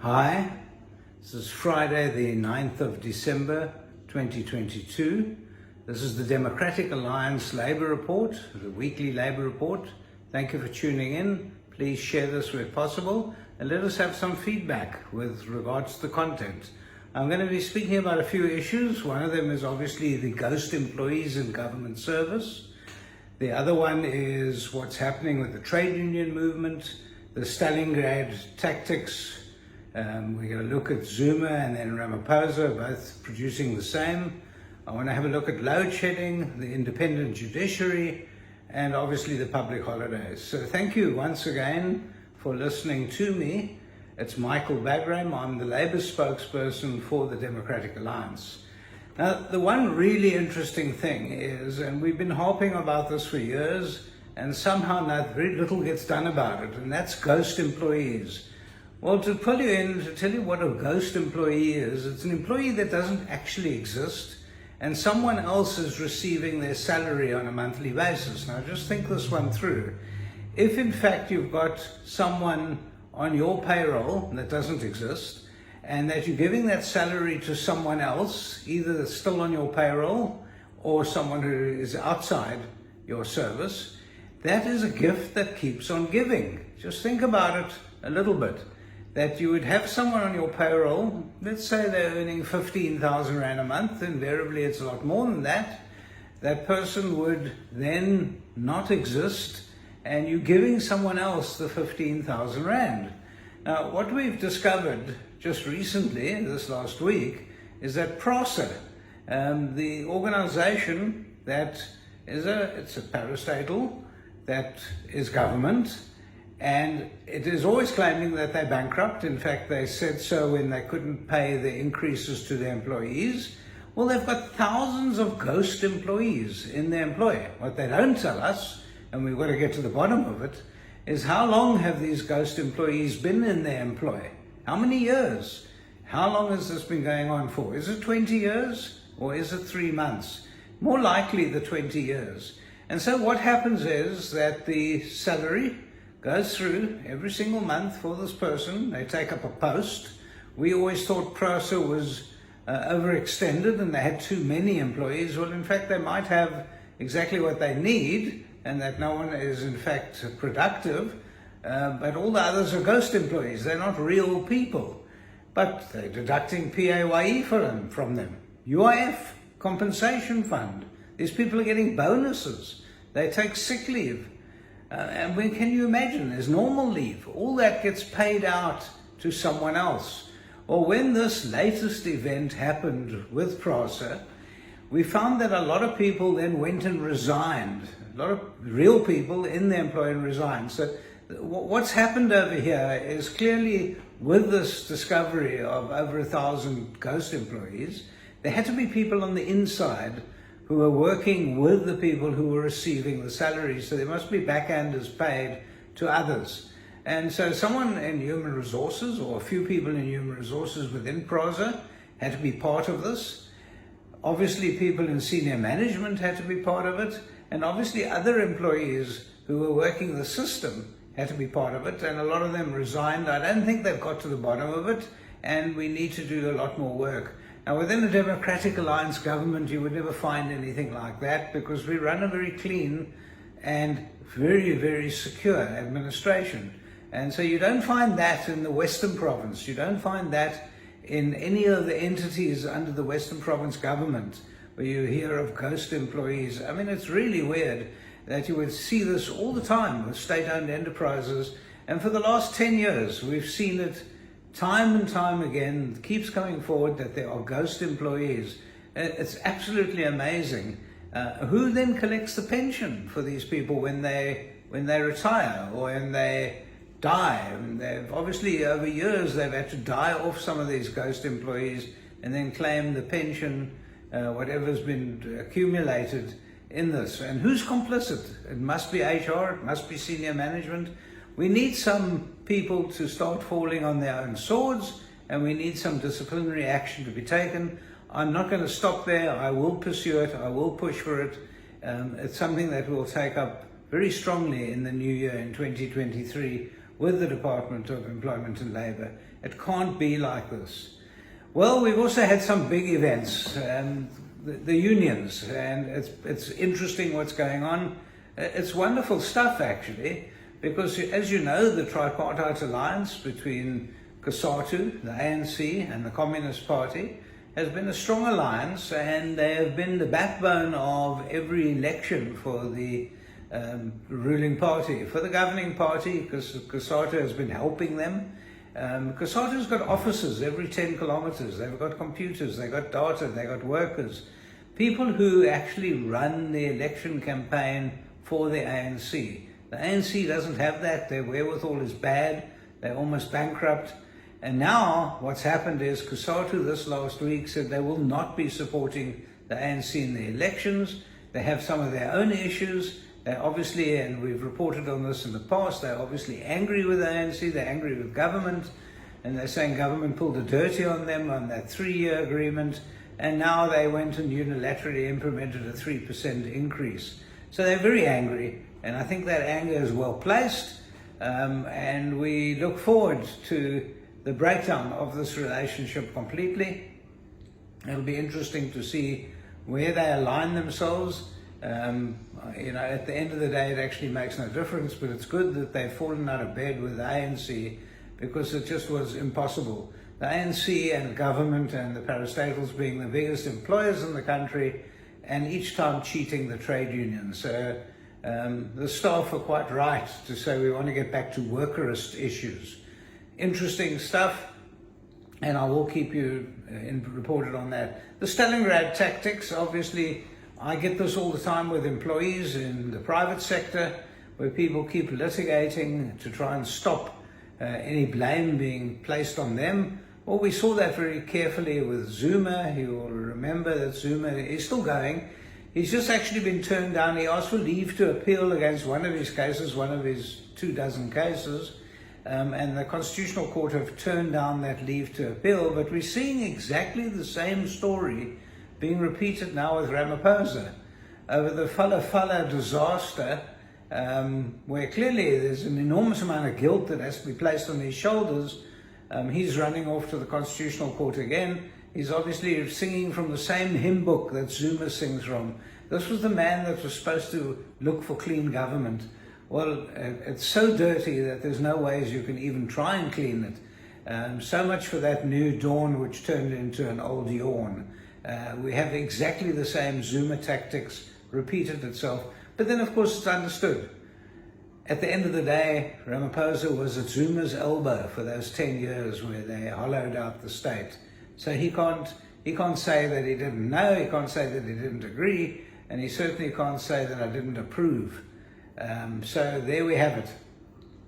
Hi, this is Friday the 9th of December 2022. This is the Democratic Alliance Labour Report, the weekly Labour Report. Thank you for tuning in. Please share this where possible and let us have some feedback with regards to the content. I'm going to be speaking about a few issues. One of them is obviously the ghost employees in government service. The other one is what's happening with the trade union movement, the Stalingrad tactics. We're going to look at Zuma and then Ramaphosa, both producing the same. I want to have a look at load shedding, the independent judiciary, and obviously the public holidays. So thank you once again for listening to me. It's Michael Bagram. I'm the Labour spokesperson for the Democratic Alliance. Now, the one really interesting thing is, and we've been harping about this for years, and somehow not very little gets done about it, and that's ghost employees. Well, to tell you what a ghost employee is, it's an employee that doesn't actually exist, and someone else is receiving their salary on a monthly basis. Now, just think this one through. If in fact you've got someone on your payroll that doesn't exist, and that you're giving that salary to someone else, either that's still on your payroll or someone who is outside your service, that is a gift that keeps on giving. Just think about it a little bit. That you would have someone on your payroll, let's say they're earning 15,000 Rand a month, invariably it's a lot more than that. That person would then not exist, and you're giving someone else the 15,000 Rand. Now, what we've discovered just recently, this last week, is that PRASA, the organization that is it's a parastatal, that is government, and it is always claiming that they're bankrupt. In fact, they said so when they couldn't pay the increases to their employees. Well, they've got thousands of ghost employees in their employ. What they don't tell us, and we've got to get to the bottom of it, is how long have these ghost employees been in their employ? How many years? How long has this been going on for? Is it 20 years or is it 3 months? More likely the 20 years. And so what happens is that the salary goes through every single month for this person. They take up a post. We always thought PRASA was overextended and they had too many employees. Well, in fact, they might have exactly what they need and that no one is in fact productive, but all the others are ghost employees. They're not real people, but they're deducting PAYE from them. UIF, compensation fund. These people are getting bonuses. They take sick leave. And when can you imagine? There's normal leave. All that gets paid out to someone else. Or when this latest event happened with PRASA, we found that a lot of people then went and resigned. A lot of real people in the employ and resigned. So what's happened over here is clearly with this discovery of over 1,000 ghost employees, there had to be people on the inside who were working with the people who were receiving the salaries. So there must be backhanders paid to others. And so someone in human resources, or a few people in human resources within PRASA, had to be part of this. Obviously people in senior management had to be part of it. And obviously other employees who were working the system had to be part of it. And a lot of them resigned. I don't think they've got to the bottom of it. And we need to do a lot more work. Now, within the Democratic Alliance government, you would never find anything like that because we run a very clean and very, very secure administration. And so you don't find that in the Western Province. You don't find that in any of the entities under the Western Province government where you hear of ghost employees. I mean, it's really weird that you would see this all the time with state-owned enterprises. And for the last 10 years, we've seen it time and time again. It keeps coming forward that there are ghost employees. It's absolutely amazing. Who then collects the pension for these people when they retire or when they die? And they've obviously over years they've had to die off some of these ghost employees and then claim the pension, whatever's been accumulated in this. And who's complicit? It must be HR, it must be senior management. We need some people to start falling on their own swords, and we need some disciplinary action to be taken. I'm not going to stop there. I will pursue it. I will push for it. It's something that we'll take up very strongly in the new year in 2023 with the Department of Employment and Labour. It can't be like this. Well, we've also had some big events, the unions, and it's interesting what's going on. It's wonderful stuff, actually, because, as you know, the tripartite alliance between COSATU, the ANC, and the Communist Party has been a strong alliance, and they have been the backbone of every election for the ruling party. For the governing party, because COSATU has been helping them. COSATU's got offices every 10 kilometers. They've got computers, they've got data, they've got workers. People who actually run the election campaign for the ANC. The ANC doesn't have that. Their wherewithal is bad. They're almost bankrupt. And now what's happened is COSATU this last week said they will not be supporting the ANC in the elections. They have some of their own issues. They're obviously, and we've reported on this in the past, they're obviously angry with the ANC, they're angry with government, and they're saying government pulled a dirty on them on that 3-year agreement, and now they went and unilaterally implemented a 3% increase. So they're very angry, and I think that anger is well placed, and we look forward to the breakdown of this relationship completely. It'll be interesting to see where they align themselves. At the end of the day, it actually makes no difference, but it's good that they've fallen out of bed with the ANC, because it just was impossible. The ANC and government and the parastatals being the biggest employers in the country, and each time cheating the trade unions. So the staff are quite right to say we want to get back to workerist issues. Interesting stuff, and I will keep you reported on that. The Stalingrad tactics, obviously, I get this all the time with employees in the private sector, where people keep litigating to try and stop any blame being placed on them. Well, we saw that very carefully with Zuma. You will remember that Zuma is still going. He's just actually been turned down. He asked for leave to appeal against one of his cases, one of his 24 cases, and the Constitutional Court have turned down that leave to appeal. But we're seeing exactly the same story being repeated now with Ramaphosa over the Fala disaster, where clearly there's an enormous amount of guilt that has to be placed on his shoulders. He's running off to the Constitutional Court again. He's obviously singing from the same hymn book that Zuma sings from. This was the man that was supposed to look for clean government. Well, it's so dirty that there's no ways you can even try and clean it. So much for that new dawn which turned into an old yawn. We have exactly the same Zuma tactics repeated itself, but then of course it's understood. At the end of the day, Ramaphosa was at Zuma's elbow for those 10 years where they hollowed out the state. So he can't say that he didn't know, he can't say that he didn't agree, and he certainly can't say that I didn't approve. So there we have it.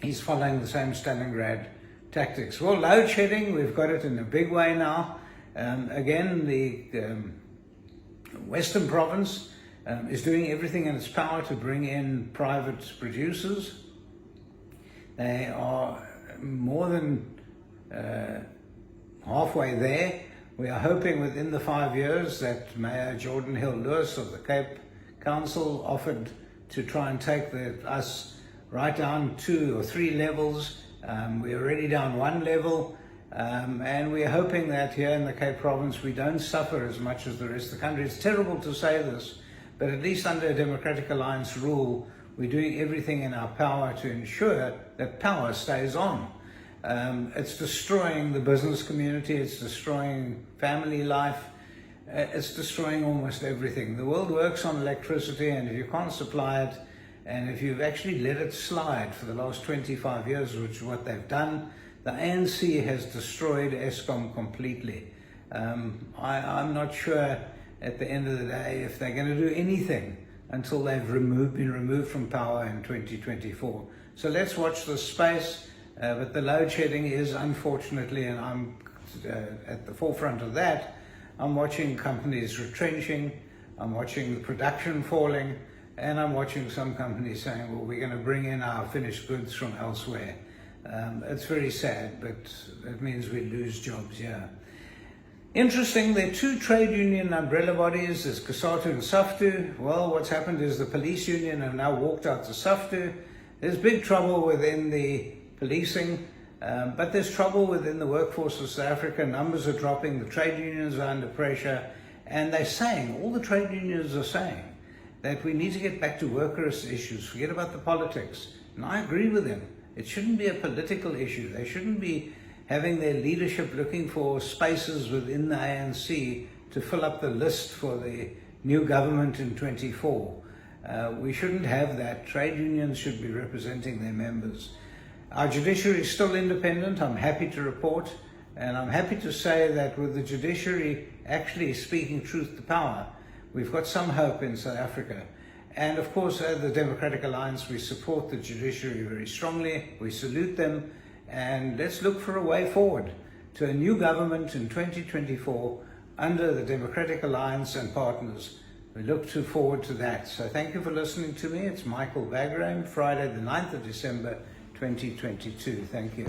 He's following the same Stalingrad tactics. Well, load shedding, we've got it in a big way now. Again, the Western Province is doing everything in its power to bring in private producers. They are more than halfway there. We are hoping within the 5 years that Mayor Jordan Hill-Lewis of the Cape Council offered to try and take us right down 2 or 3 levels. We're already down 1 level. And we're hoping that here in the Cape Province we don't suffer as much as the rest of the country. It's terrible to say this, but at least under a Democratic Alliance rule, we're doing everything in our power to ensure that power stays on. It's destroying the business community, it's destroying family life, it's destroying almost everything. The world works on electricity, and if you can't supply it, and if you've actually let it slide for the last 25 years, which is what they've done, the ANC has destroyed Eskom completely. I'm not sure at the end of the day if they're going to do anything until they've been removed from power in 2024. So let's watch this space. But the load shedding is, unfortunately, and I'm at the forefront of that, I'm watching companies retrenching, I'm watching the production falling, and I'm watching some companies saying, well, we're going to bring in our finished goods from elsewhere. It's very sad, but it means we lose jobs here. Interesting, there are 2 trade union umbrella bodies, there's COSATU and SAFTU. Well, what's happened is the police union have now walked out to SAFTU. There's big trouble within the policing. But there's trouble within the workforce of South Africa. Numbers are dropping, the trade unions are under pressure, and they're saying, all the trade unions are saying, that we need to get back to workers' issues, forget about the politics. And I agree with them. It shouldn't be a political issue. They shouldn't be having their leadership looking for spaces within the ANC to fill up the list for the new government in 24. We shouldn't have that. Trade unions should be representing their members. Our judiciary is still independent, I'm happy to report, and I'm happy to say that with the judiciary actually speaking truth to power, we've got some hope in South Africa. And of course, the Democratic Alliance, we support the judiciary very strongly, we salute them, and let's look for a way forward to a new government in 2024 under the Democratic Alliance and partners. We look forward to that. So thank you for listening to me. It's Michael Wagram, Friday the 9th of December, 2022. Thank you.